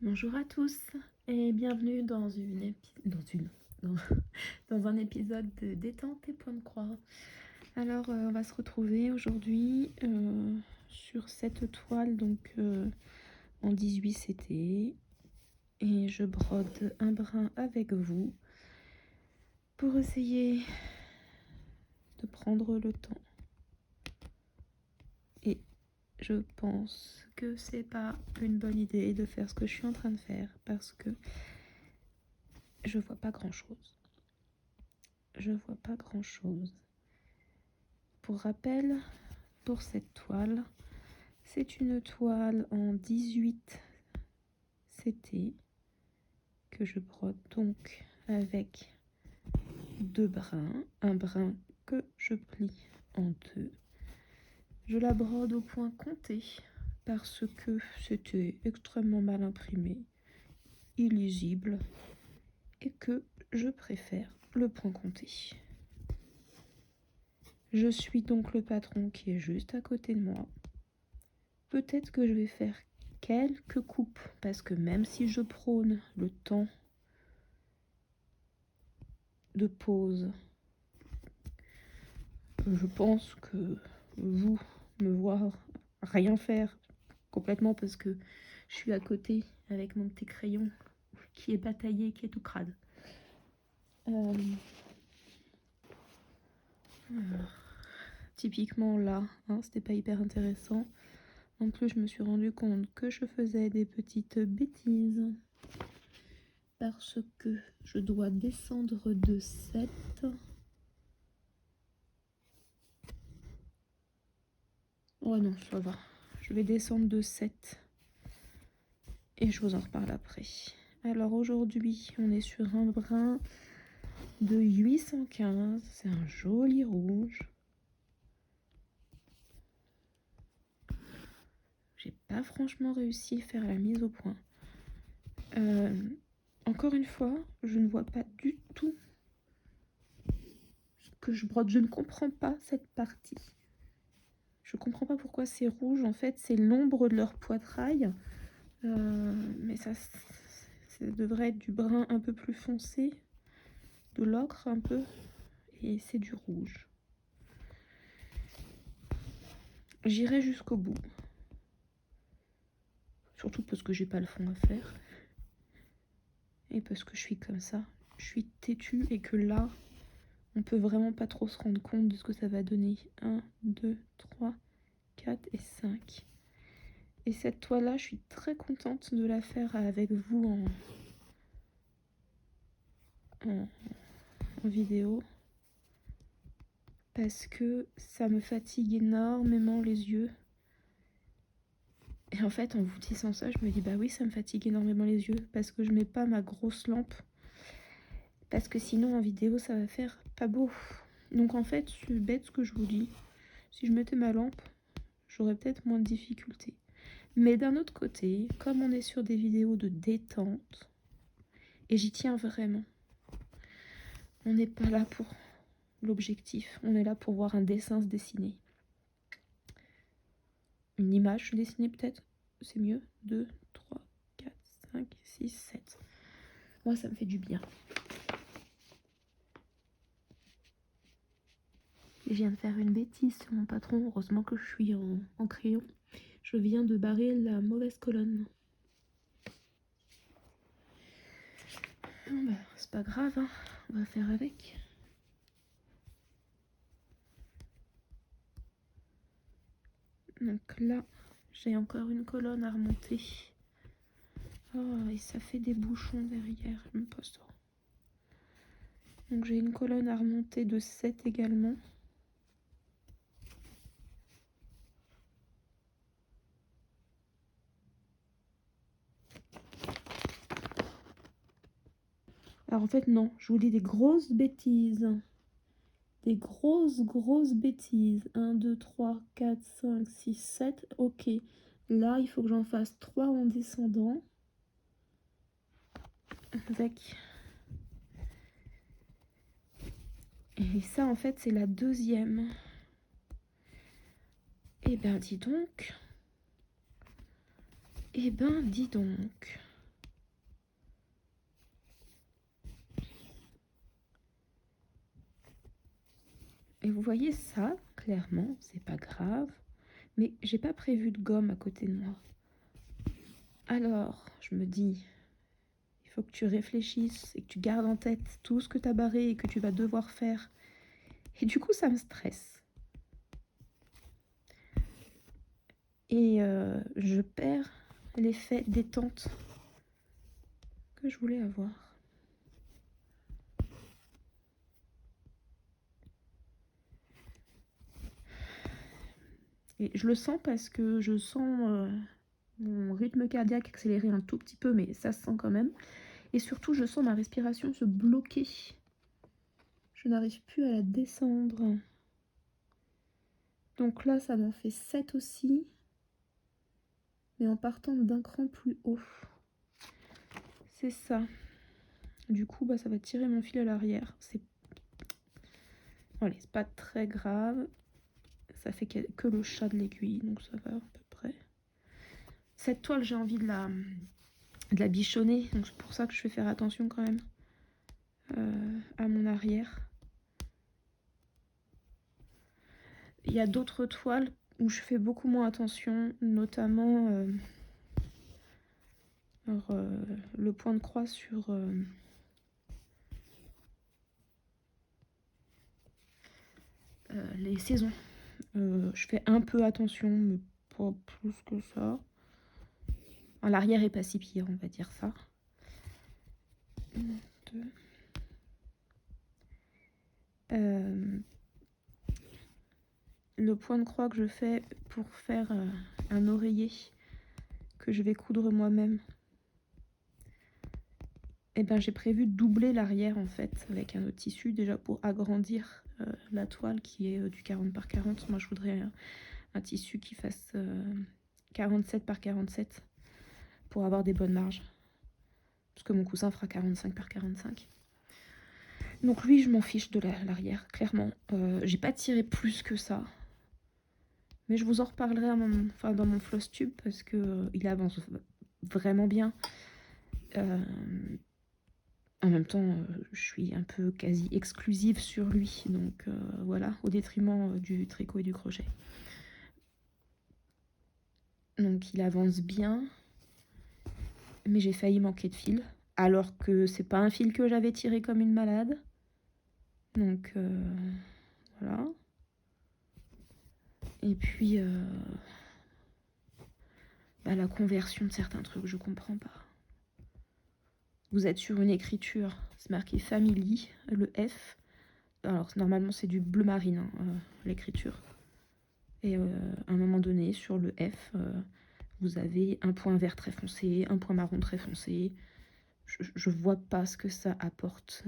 Bonjour à tous et bienvenue dans dans, dans un épisode de Détente et Point de Croix. Alors on va se retrouver aujourd'hui sur cette toile en 18 CT et je brode un brin avec vous pour essayer de prendre le temps. Et je pense que c'est pas une bonne idée de faire ce que je suis en train de faire parce que je vois pas grand chose. Pour rappel, pour cette toile, c'est une toile en 18 CT que je brode donc avec deux brins, un brin que je plie en deux. Je la brode au point compté parce que c'était extrêmement mal imprimé, illisible et que je préfère le point compté. Je suis donc le patron qui est juste à côté de moi. Peut-être que je vais faire quelques coupes parce que même si je prône le temps de pause, je pense que vous me voir rien faire complètement parce que je suis à côté avec mon petit crayon qui est pas taillé, qui est tout crade. Typiquement là, c'était pas hyper intéressant. En plus, je me suis rendu compte que je faisais des petites bêtises parce que je dois descendre de 7. Oh non, ça va. Je vais descendre de 7 et je vous en reparle après. Alors aujourd'hui, on est sur un brin de 815. C'est un joli rouge. J'ai pas franchement réussi à faire la mise au point. Encore une fois, je ne vois pas du tout ce que je brode. Je ne comprends pas cette partie. Je comprends pas pourquoi c'est rouge. En fait, c'est l'ombre de leur poitrail. Mais ça devrait être du brun un peu plus foncé, de l'ocre un peu, et c'est du rouge. J'irai jusqu'au bout, surtout parce que j'ai pas le fond à faire et parce que je suis comme ça, je suis têtue et que là on peut vraiment pas trop se rendre compte de ce que ça va donner. 1, 2, 3, 4 et 5. Et cette toile là, je suis très contente de la faire avec vous en vidéo parce que ça me fatigue énormément les yeux. Et en fait, en vous disant ça, je me dis bah oui, ça me fatigue énormément les yeux parce que je mets pas ma grosse lampe. Parce que sinon, en vidéo, ça va faire pas beau. Donc en fait, c'est bête ce que je vous dis. Si je mettais ma lampe, j'aurais peut-être moins de difficultés. Mais d'un autre côté, comme on est sur des vidéos de détente, et j'y tiens vraiment, on n'est pas là pour l'objectif. On est là pour voir un dessin se dessiner. Une image se dessiner peut-être, c'est mieux. 2, 3, 4, 5, 6, 7. Moi, ça me fait du bien. Et je viens de faire une bêtise sur mon patron. Heureusement que je suis en crayon. Je viens de barrer la mauvaise colonne. Bon, bah, c'est pas grave, hein. On va faire avec. Donc là, j'ai encore une colonne à remonter. Oh, et ça fait des bouchons derrière, j'aime pas ça. Donc j'ai une colonne à remonter de 7 également. Alors en fait non, je vous dis des grosses bêtises. Des grosses bêtises. 1, 2, 3, 4, 5, 6, 7. Ok. Là, il faut que j'en fasse 3 en descendant. Avec... Et ça, en fait, c'est la deuxième. Eh ben, dis donc. Eh ben, dis donc. Et vous voyez ça, clairement, c'est pas grave. Mais j'ai pas prévu de gomme à côté de moi. Alors, je me dis, il faut que tu réfléchisses et que tu gardes en tête tout ce que tu as barré et que tu vas devoir faire. Et du coup, ça me stresse. Et je perds l'effet détente que je voulais avoir. Et je le sens parce que je sens mon rythme cardiaque accélérer un tout petit peu, mais ça se sent quand même. Et surtout, je sens ma respiration se bloquer. Je n'arrive plus à la descendre. Donc là, ça m'en fait 7 aussi. Mais en partant d'un cran plus haut. C'est ça. Du coup, bah, ça va tirer mon fil à l'arrière. C'est pas très grave. Ça fait que le chat de l'aiguille, donc ça va à peu près. Cette toile, j'ai envie de la bichonner, donc c'est pour ça que je vais faire attention quand même à mon arrière. Il y a d'autres toiles où je fais beaucoup moins attention, notamment le point de croix sur les saisons. Je fais un peu attention, mais pas plus que ça. L'arrière est pas si pire, on va dire ça. 1, 2. Le point de croix que je fais pour faire un oreiller que je vais coudre moi-même, et ben j'ai prévu de doubler l'arrière en fait avec un autre tissu déjà pour agrandir la toile qui est du 40 par 40. Moi je voudrais un tissu qui fasse 47 par 47 pour avoir des bonnes marges, parce que mon cousin fera 45 par 45. Donc lui je m'en fiche de l'arrière, clairement. J'ai pas tiré plus que ça, mais je vous en reparlerai dans mon floss tube parce que il avance vraiment bien. En même temps, je suis un peu quasi exclusive sur lui, donc voilà, au détriment du tricot et du crochet. Donc il avance bien, mais j'ai failli manquer de fil, alors que c'est pas un fil que j'avais tiré comme une malade. Donc voilà. Et puis la conversion de certains trucs, je comprends pas. Vous êtes sur une écriture, c'est marqué Family, le F. Alors normalement c'est du bleu marine, hein, l'écriture. Et à un moment donné, sur le F, vous avez un point vert très foncé, un point marron très foncé. Je vois pas ce que ça apporte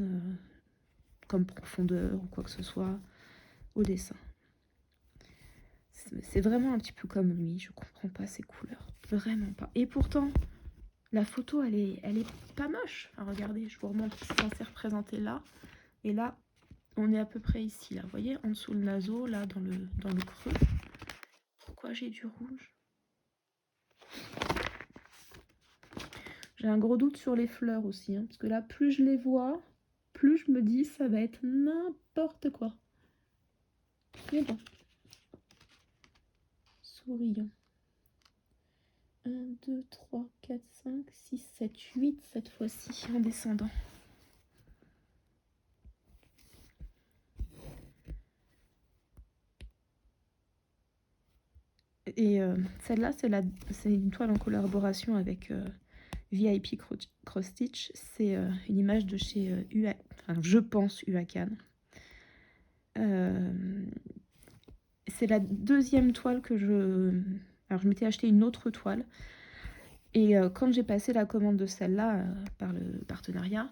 comme profondeur ou quoi que ce soit au dessin. C'est vraiment un petit peu comme lui, je comprends pas ses couleurs, vraiment pas. Et pourtant, la photo, elle est pas moche. Enfin, regardez, je vous remontre, c'est censé représenter là. Et là, on est à peu près ici, là, vous voyez, en dessous le naseau, là, dans le creux. Pourquoi j'ai du rouge? J'ai un gros doute sur les fleurs aussi, hein, parce que là, plus je les vois, plus je me dis ça va être n'importe quoi. Mais bon. Souriant. 1, 2, 3, 4, 5, 6, 7, 8 cette fois-ci en descendant. Et celle-là, c'est une toile en collaboration avec VIP Cross Stitch. C'est une image de chez je pense Huacan. C'est la deuxième toile que alors je m'étais acheté une autre toile. Et quand j'ai passé la commande de celle-là par le partenariat,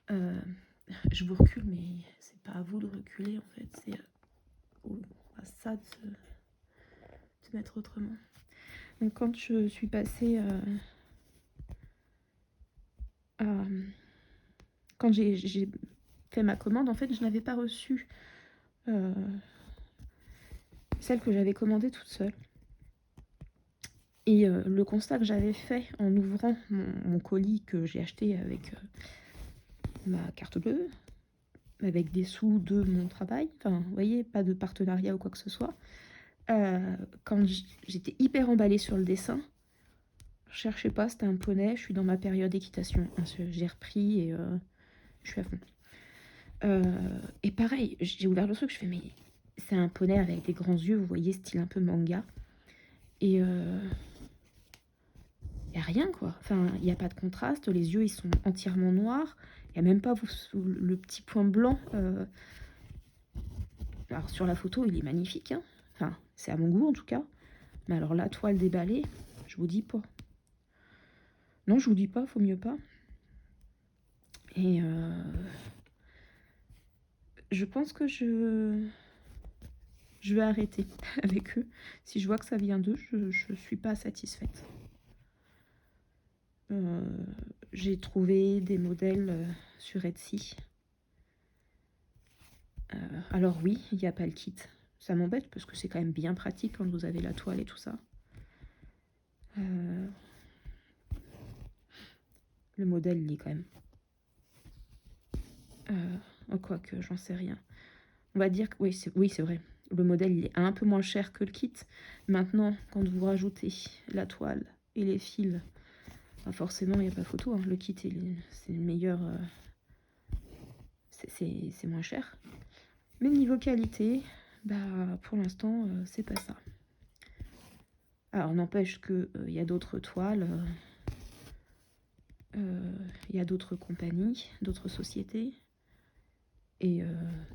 je vous recule, mais c'est pas à vous de reculer en fait, c'est à ça de se mettre autrement. Donc quand je suis passée quand j'ai fait ma commande, en fait, je n'avais pas reçu celle que j'avais commandée toute seule. Et le constat que j'avais fait en ouvrant mon colis que j'ai acheté avec ma carte bleue, avec des sous de mon travail. Enfin, vous voyez, pas de partenariat ou quoi que ce soit. Quand j'étais hyper emballée sur le dessin, je cherchais pas, c'était un poney. Je suis dans ma période équitation. J'ai repris et je suis à fond. Et pareil, j'ai ouvert le truc, je fais mais c'est un poney avec des grands yeux, vous voyez, style un peu manga. Et y a rien quoi. Enfin, il n'y a pas de contraste, les yeux ils sont entièrement noirs. Il n'y a même pas le petit point blanc. Alors sur la photo, il est magnifique. Hein. Enfin, c'est à mon goût en tout cas. Mais alors la toile déballée, je vous dis pas. Non, je vous dis pas, faut mieux pas. Et je pense que je vais arrêter avec eux. Si je vois que ça vient d'eux, je suis pas satisfaite. J'ai trouvé des modèles sur Etsy. Alors oui, il n'y a pas le kit. Ça m'embête parce que c'est quand même bien pratique quand vous avez la toile et tout ça. Le modèle, il est quand même... quoique, j'en sais rien. On va dire que... Oui, c'est vrai. Le modèle, il est un peu moins cher que le kit. Maintenant, quand vous rajoutez la toile et les fils, forcément, il n'y a pas photo. Hein. Le kit, c'est le meilleur... c'est moins cher. Mais niveau qualité, bah, pour l'instant, c'est pas ça. Alors, n'empêche qu'il y a d'autres toiles, il y a d'autres compagnies, d'autres sociétés, et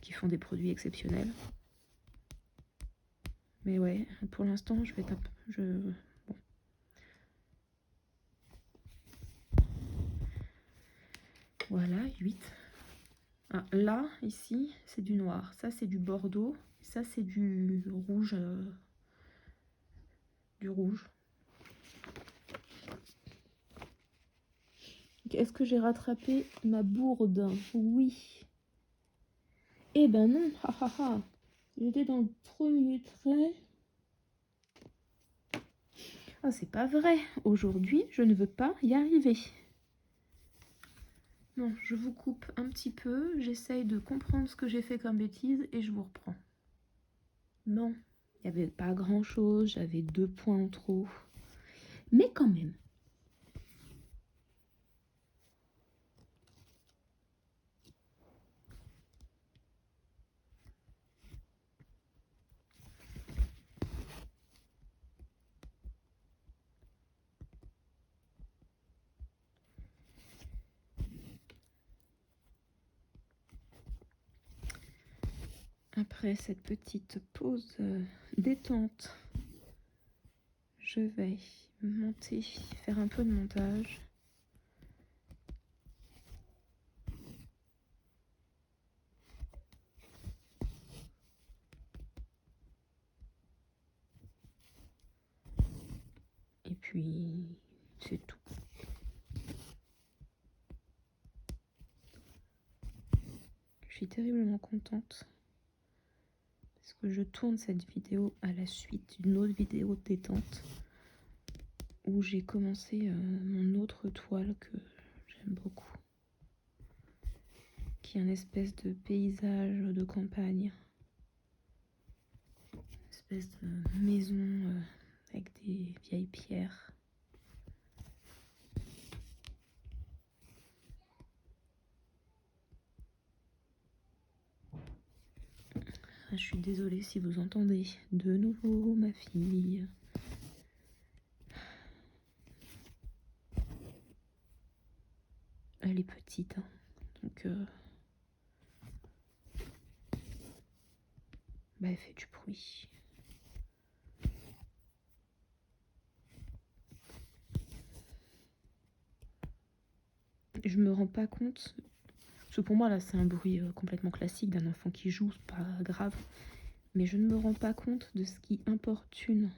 qui font des produits exceptionnels. Mais ouais, pour l'instant, je vais taper. Bon. Voilà, 8. Ah, là, ici, c'est du noir. Ça, c'est du bordeaux. Ça, c'est du rouge. Du rouge. Est-ce que j'ai rattrapé ma bourde? Oui. Eh ben non, ha ha ha. J'étais dans le premier trait. Ah, c'est pas vrai. Aujourd'hui, je ne veux pas y arriver. Non, je vous coupe un petit peu. J'essaye de comprendre ce que j'ai fait comme bêtise et je vous reprends. Non, il n'y avait pas grand-chose. J'avais 2 points en trop. Mais quand même. Après cette petite pause détente, je vais monter, faire un peu de montage. Et puis, c'est tout. Je suis terriblement contente. Parce que je tourne cette vidéo à la suite d'une autre vidéo de détente. Où j'ai commencé mon autre toile que j'aime beaucoup. Qui est une espèce de paysage de campagne. Une espèce de maison avec des vieilles pierres. Je suis désolée si vous entendez de nouveau ma fille. Elle est petite, hein. Donc bah, elle fait du bruit. Je me rends pas compte, parce que pour moi là c'est un bruit complètement classique d'un enfant qui joue, c'est pas grave. Mais je ne me rends pas compte de ce qui importune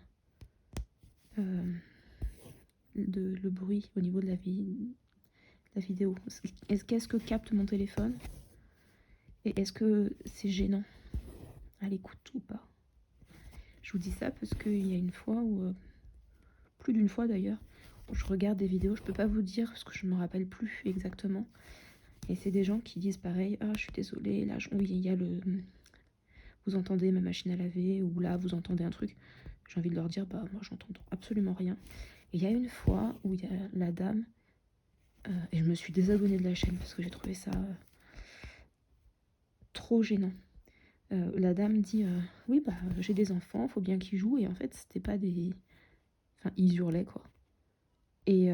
le bruit au niveau de la vidéo. Qu'est-ce que capte mon téléphone? Et est-ce que c'est gênant à l'écoute ou pas? Je vous dis ça parce qu'il y a une fois où, plus d'une fois d'ailleurs, où je regarde des vidéos, je peux pas vous dire parce que je me rappelle plus exactement. Et c'est des gens qui disent pareil, ah je suis désolée, là oui il y a le... Vous entendez ma machine à laver, ou là vous entendez un truc. J'ai envie de leur dire, bah moi j'entends absolument rien. Et il y a une fois où il y a la dame, et je me suis désabonnée de la chaîne parce que j'ai trouvé ça trop gênant. La dame dit, oui bah j'ai des enfants, faut bien qu'ils jouent. Et en fait c'était pas des... Enfin ils hurlaient quoi. Et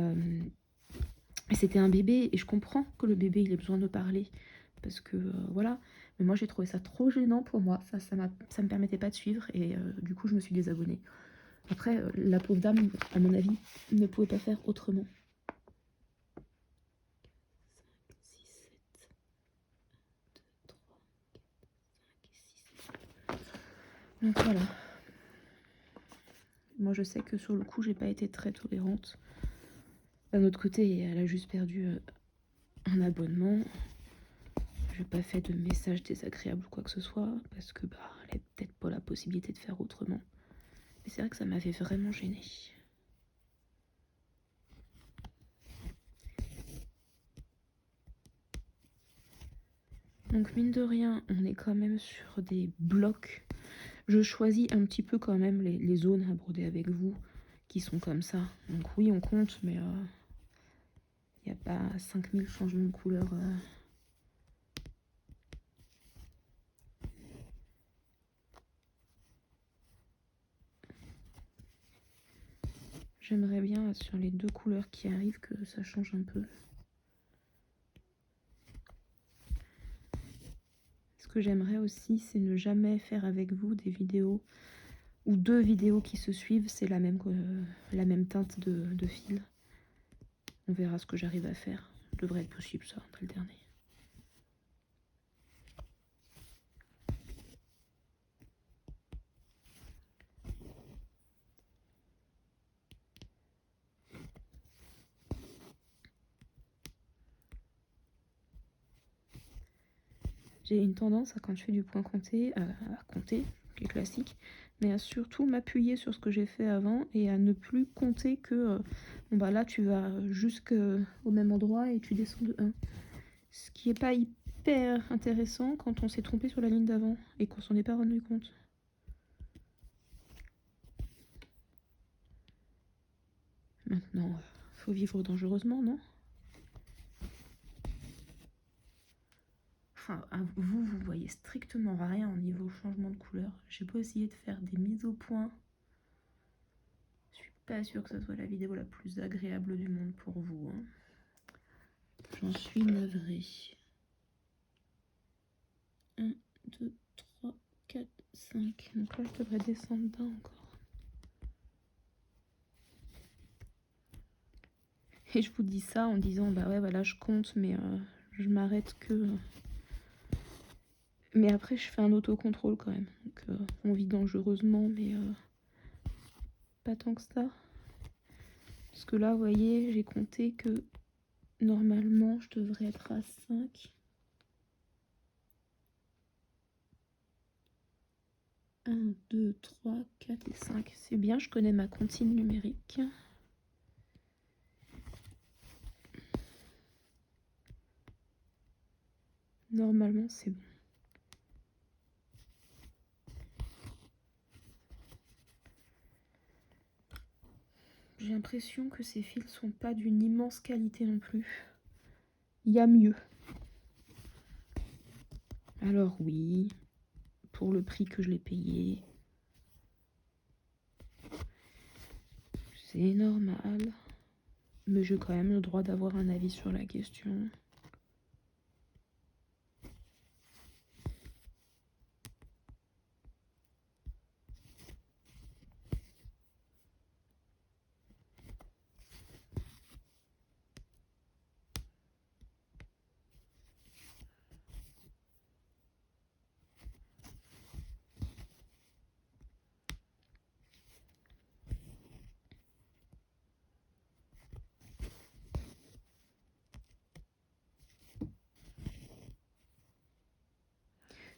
c'était un bébé, et je comprends que le bébé il ait besoin de parler. Parce que voilà, mais moi j'ai trouvé ça trop gênant pour moi, ça me permettait pas de suivre, et du coup je me suis désabonnée. Après, la pauvre dame, à mon avis, ne pouvait pas faire autrement. 5, 6, 7, 2, 3, 4, 5, 6. Donc voilà. Moi je sais que sur le coup, j'ai pas été très tolérante. D'un autre côté, elle a juste perdu un abonnement. J'ai pas fait de message désagréable ou quoi que ce soit, parce que bah, elle avait peut-être pas la possibilité de faire autrement. Mais c'est vrai que ça m'avait vraiment gênée. Donc mine de rien, on est quand même sur des blocs. Je choisis un petit peu quand même les zones à broder avec vous qui sont comme ça. Donc oui, on compte, mais il n'y a pas 5000 changements de couleur. J'aimerais bien sur les 2 couleurs qui arrivent que ça change un peu. Ce que j'aimerais aussi, c'est ne jamais faire avec vous des vidéos ou 2 vidéos qui se suivent, c'est la même teinte de fil. On verra ce que j'arrive à faire. Ça devrait être possible ça, d'alterner. J'ai une tendance à, quand je fais du point compté, à compter, qui est classique, mais à surtout m'appuyer sur ce que j'ai fait avant et à ne plus compter que bon bah là tu vas jusqu'au même endroit et tu descends de 1. Ce qui est pas hyper intéressant quand on s'est trompé sur la ligne d'avant et qu'on s'en est pas rendu compte. Maintenant, faut vivre dangereusement, non? Enfin, vous voyez strictement rien au niveau changement de couleur. J'ai beau essayer de faire des mises au point. Je suis pas sûre que ce soit la vidéo la plus agréable du monde pour vous. Hein. J'en suis navrée. 1, 2, 3, 4, 5. Donc là, je devrais descendre d'un encore. Et je vous dis ça en disant, bah ouais, voilà, je compte, mais je m'arrête que... Mais après, je fais un autocontrôle quand même. Donc, on vit dangereusement, mais pas tant que ça. Parce que là, vous voyez, j'ai compté que normalement, je devrais être à 5. 1, 2, 3, 4 et 5. C'est bien, je connais ma comptine numérique. Normalement, c'est bon. J'ai l'impression que ces fils sont pas d'une immense qualité non plus. Il y a mieux. Alors oui, pour le prix que je l'ai payé, c'est normal. Mais j'ai quand même le droit d'avoir un avis sur la question.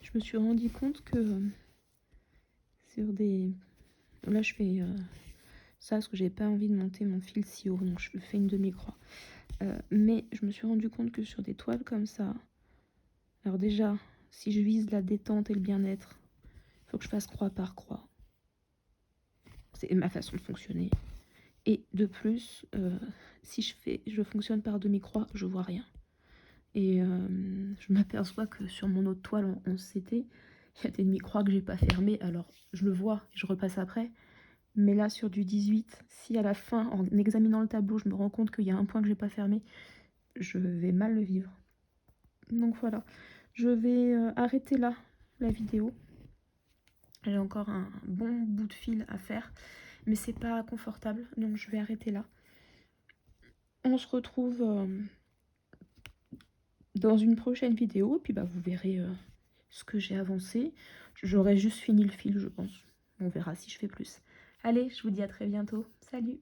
Je me suis rendu compte que sur des... Là, je fais ça parce que j'ai pas envie de monter mon fil si haut, donc je fais une demi-croix. Mais je me suis rendu compte que sur des toiles comme ça, alors déjà, si je vise la détente et le bien-être, il faut que je fasse croix par croix. C'est ma façon de fonctionner. Et de plus, si je fonctionne par demi-croix, je vois rien. Et je m'aperçois que sur mon autre toile en 11 CT, il y a des demi-croix que j'ai pas fermées. Alors je le vois, je repasse après. Mais là sur du 18, si à la fin, en examinant le tableau, je me rends compte qu'il y a un point que j'ai pas fermé, je vais mal le vivre. Donc voilà, je vais arrêter là la vidéo. J'ai encore un bon bout de fil à faire, mais c'est pas confortable, donc je vais arrêter là. On se retrouve dans une prochaine vidéo, et puis bah, vous verrez ce que j'ai avancé. J'aurais juste fini le fil, je pense. On verra si je fais plus. Allez, je vous dis à très bientôt. Salut!